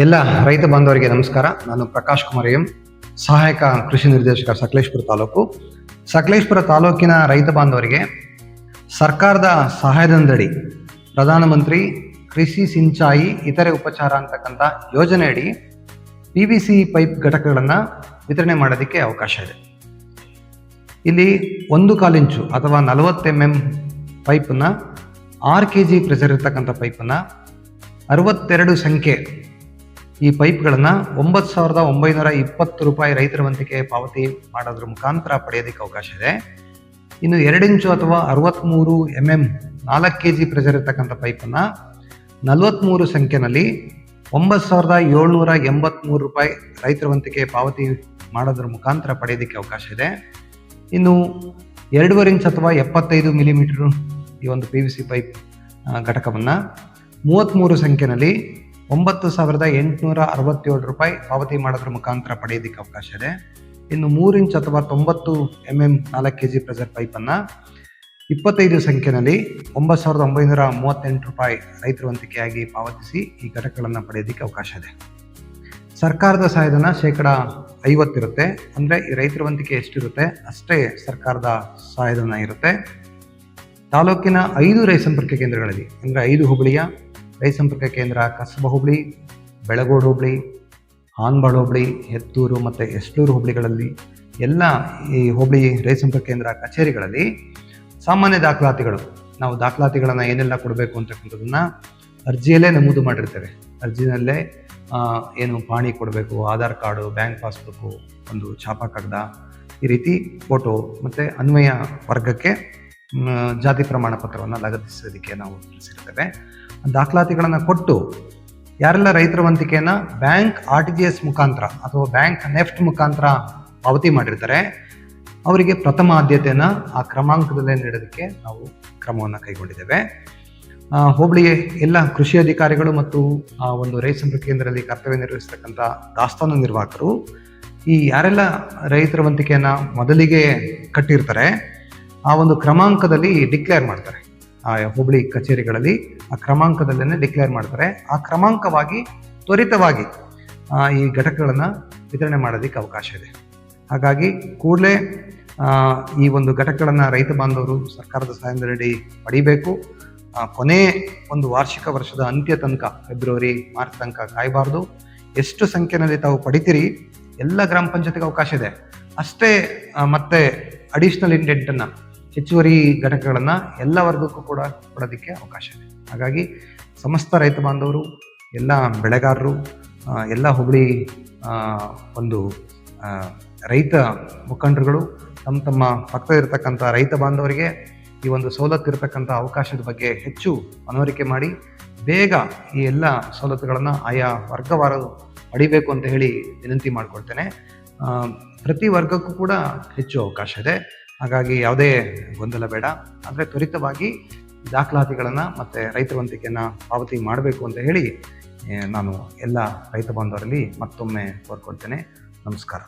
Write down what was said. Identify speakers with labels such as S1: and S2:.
S1: ಎಲ್ಲ ರೈತ ಬಾಂಧವರಿಗೆ ನಮಸ್ಕಾರ. ನಾನು ಪ್ರಕಾಶ್ ಕುಮಾರ್ ಎಂ, ಸಹಾಯಕ ಕೃಷಿ ನಿರ್ದೇಶಕ, ಸಕಲೇಶಪುರ ತಾಲೂಕು. ಸಕಲೇಶಪುರ ತಾಲೂಕಿನ ರೈತ ಬಾಂಧವರಿಗೆ ಸರ್ಕಾರದ ಸಹಾಯಧನದಡಿ ಪ್ರಧಾನಮಂತ್ರಿ ಕೃಷಿ ಸಿಂಚಾಯಿ ಇತರೆ ಉಪಚಾರ ಅಂತಕ್ಕಂಥ ಯೋಜನೆಯಡಿ PVC ಪೈಪ್ ಘಟಕಗಳನ್ನು ವಿತರಣೆ ಮಾಡೋದಕ್ಕೆ ಅವಕಾಶ ಇದೆ. ಇಲ್ಲಿ 1/4 ಇಂಚು ಅಥವಾ 40 mm ಪೈಪನ್ನು 6 kg ಪ್ರೆಷರ್ ಇರ್ತಕ್ಕಂಥ ಪೈಪನ್ನು 62 ಸಂಖ್ಯೆ ಈ ಪೈಪ್ಗಳನ್ನು 9,920 ರೂಪಾಯಿ ರೈತರ ವಂತಿಕೆ ಪಾವತಿ ಮಾಡೋದ್ರ ಮುಖಾಂತರ ಪಡೆಯೋದಕ್ಕೆ ಅವಕಾಶ ಇದೆ. ಇನ್ನು 2 ಇಂಚು ಅಥವಾ 63 mm 4 kg ಪ್ರೆಷರ್ ಇರ್ತಕ್ಕಂಥ ಪೈಪನ್ನು 43 ಸಂಖ್ಯೆನಲ್ಲಿ 9,783 ರೂಪಾಯಿ ರೈತರ ವಂತಿಕೆ ಪಾವತಿ ಮಾಡೋದ್ರ ಮುಖಾಂತರ ಪಡೆಯೋದಕ್ಕೆ ಅವಕಾಶ ಇದೆ. ಇನ್ನು 2.5 ಇಂಚ್ ಅಥವಾ 75 mm ಈ ಒಂದು PVC ಪೈಪ್ ಘಟಕವನ್ನು 33 ಸಂಖ್ಯೆನಲ್ಲಿ 9,867 ರೂಪಾಯಿ ಪಾವತಿ ಮಾಡೋದ್ರ ಮುಖಾಂತರ ಪಡೆಯೋದಕ್ಕೆ ಅವಕಾಶ ಇದೆ. ಇನ್ನು 3 ಇಂಚ್ ಅಥವಾ 90 mm 4 kg ಪ್ರೆಷರ್ ಪೈಪನ್ನು 25 ಸಂಖ್ಯೆನಲ್ಲಿ 9,938 ರೂಪಾಯಿ ರೈತರ ವಂತಿಕೆಯಾಗಿ ಪಾವತಿಸಿ ಈ ಘಟಕಗಳನ್ನು ಪಡೆಯೋದಕ್ಕೆ ಅವಕಾಶ ಇದೆ. ಸರ್ಕಾರದ ಸಹಾಯಧನ 50% ಇರುತ್ತೆ. ಅಂದರೆ ಈ ರೈತರ ವಂತಿಕೆ ಎಷ್ಟಿರುತ್ತೆ ಅಷ್ಟೇ ಸರ್ಕಾರದ ಸಹಾಯಧನ ಇರುತ್ತೆ. ತಾಲೂಕಿನ 5 ರೈತ ಸಂಪರ್ಕ ಕೇಂದ್ರಗಳಲ್ಲಿ, ಅಂದರೆ 5 ಹೋಬಳಿಯ ರೈತ ಸಂಪರ್ಕ ಕೇಂದ್ರ ಕಸಬಾ ಹೋಬಳಿ, ಬೆಳಗೋಡು ಹೋಬಳಿ, ಹಾನಬಾಳು ಹೋಬಳಿ, ಹೆತ್ತೂರು ಮತ್ತು ಎಸ್ಲೂರು ಹೋಬಳಿಗಳಲ್ಲಿ ಎಲ್ಲ ಈ ಹೋಬಳಿ ರೈತ ಸಂಪರ್ಕ ಕೇಂದ್ರ ಕಚೇರಿಗಳಲ್ಲಿ ಸಾಮಾನ್ಯ ದಾಖಲಾತಿಗಳು, ನಾವು ದಾಖಲಾತಿಗಳನ್ನು ಏನೆಲ್ಲ ಕೊಡಬೇಕು ಅಂತಕ್ಕಂಥದ್ದನ್ನು ಅರ್ಜಿಯಲ್ಲೇ ನಮೂದು ಮಾಡಿರ್ತೇವೆ. ಅರ್ಜಿನಲ್ಲೇ ಏನು ಪಾಣಿ ಕೊಡಬೇಕು, ಆಧಾರ್ ಕಾರ್ಡು, ಬ್ಯಾಂಕ್ ಪಾಸ್ಬುಕ್ಕು, ಒಂದು ಛಾಪಾ ಕಾಗದ, ಈ ರೀತಿ ಫೋಟೋ ಮತ್ತು ಅನ್ವಯ ವರ್ಗಕ್ಕೆ ಜಾತಿ ಪ್ರಮಾಣ ಪತ್ರವನ್ನು ಲಗತ್ತಿಸೋದಕ್ಕೆ ನಾವು ತಿಳಿಸಿರ್ತೇವೆ. ದಾಖಲಾತಿಗಳನ್ನು ಕೊಟ್ಟು ಯಾರೆಲ್ಲ ರೈತರ ವಂತಿಕೆಯನ್ನು ಬ್ಯಾಂಕ್ RTGS ಮುಖಾಂತರ ಅಥವಾ ಬ್ಯಾಂಕ್ ನೆಫ್ಟ್ ಮುಖಾಂತರ ಪಾವತಿ ಮಾಡಿರ್ತಾರೆ ಅವರಿಗೆ ಪ್ರಥಮ ಆದ್ಯತೆಯನ್ನು ಆ ಕ್ರಮಾಂಕದಲ್ಲೇ ನೀಡೋದಕ್ಕೆ ನಾವು ಕ್ರಮವನ್ನು ಕೈಗೊಂಡಿದ್ದೇವೆ. ಹೋಬಳಿಯ ಎಲ್ಲ ಕೃಷಿ ಅಧಿಕಾರಿಗಳು ಮತ್ತು ಆ ಒಂದು ರೈತ ಸಂಪರ್ಕ ಕೇಂದ್ರದಲ್ಲಿ ಕರ್ತವ್ಯ ನಿರ್ವಹಿಸತಕ್ಕಂಥ ದಾಸ್ತಾನು ನಿರ್ವಾಹಕರು ಈ ಯಾರೆಲ್ಲ ರೈತರ ವಂತಿಕೆಯನ್ನು ಮೊದಲಿಗೆ ಕಟ್ಟಿರ್ತಾರೆ ಆ ಒಂದು ಕ್ರಮಾಂಕದಲ್ಲಿ ಡಿಕ್ಲೇರ್ ಮಾಡ್ತಾರೆ. ಆ ಹೋಬಳಿ ಕಚೇರಿಗಳಲ್ಲಿ ಆ ಕ್ರಮಾಂಕದಲ್ಲೇ ಡಿಕ್ಲೇರ್ ಮಾಡ್ತಾರೆ. ಆ ಕ್ರಮಾಂಕವಾಗಿ ತ್ವರಿತವಾಗಿ ಈ ಘಟಕಗಳನ್ನು ವಿತರಣೆ ಮಾಡೋದಕ್ಕೆ ಅವಕಾಶ ಇದೆ. ಹಾಗಾಗಿ ಕೂಡಲೇ ಈ ಒಂದು ಘಟಕಗಳನ್ನು ರೈತ ಬಾಂಧವರು ಸರ್ಕಾರದ ಸಹಾಯಧನದಡಿ ಪಡಿಬೇಕು. ಕೊನೆ ಒಂದು ವಾರ್ಷಿಕ ವರ್ಷದ ಅಂತ್ಯ ತನಕ, ಫೆಬ್ರವರಿ ಮಾರ್ಚ್ ತನಕ ಕಾಯಬಾರ್ದು. ಎಷ್ಟು ಸಂಖ್ಯೆಯಲ್ಲಿ ತಾವು ಪಡಿತೀರಿ ಎಲ್ಲ ಗ್ರಾಮ ಪಂಚಾಯತಿಗೆ ಅವಕಾಶ ಇದೆ. ಅಷ್ಟೇ ಮತ್ತೆ ಅಡಿಷನಲ್ ಇಂಡೆಂಟನ್ನು, ಹೆಚ್ಚುವರಿ ಘಟಕಗಳನ್ನು ಎಲ್ಲ ವರ್ಗಕ್ಕೂ ಕೂಡ ಕೊಡೋದಕ್ಕೆ ಅವಕಾಶ ಇದೆ. ಹಾಗಾಗಿ ಸಮಸ್ತ ರೈತ ಬಾಂಧವರು, ಎಲ್ಲ ಬೆಳೆಗಾರರು, ಎಲ್ಲ ಹೋಬಳಿ ಒಂದು ರೈತ ಮುಖಂಡರುಗಳು ತಮ್ಮ ತಮ್ಮ ಪಕ್ಕದಲ್ಲಿರ್ತಕ್ಕಂಥ ರೈತ ಬಾಂಧವರಿಗೆ ಈ ಒಂದು ಸವಲತ್ತು ಇರತಕ್ಕಂಥ ಅವಕಾಶದ ಬಗ್ಗೆ ಹೆಚ್ಚು ಮನವರಿಕೆ ಮಾಡಿ ಬೇಗ ಈ ಎಲ್ಲ ಸವಲತ್ತುಗಳನ್ನು ಆಯಾ ವರ್ಗವಾರು ಪಡಿಬೇಕು ಅಂತ ಹೇಳಿ ವಿನಂತಿ ಮಾಡಿಕೊಳ್ತೇನೆ. ಪ್ರತಿ ವರ್ಗಕ್ಕೂ ಕೂಡ ಹೆಚ್ಚು ಅವಕಾಶ ಇದೆ. ಹಾಗಾಗಿ ಯಾವುದೇ ಗೊಂದಲ ಬೇಡ. ಅಂದರೆ ತ್ವರಿತವಾಗಿ ದಾಖಲಾತಿಗಳನ್ನು ಮತ್ತು ರೈತರ ವಂತಿಕೆಯನ್ನು ಪಾವತಿ ಮಾಡಬೇಕು ಅಂತ ಹೇಳಿ ನಾನು ಎಲ್ಲ ರೈತ ಬಾಂಧವರಲ್ಲಿ ಮತ್ತೊಮ್ಮೆ ಕೋರ್ಕೊಳ್ತೇನೆ. ನಮಸ್ಕಾರ.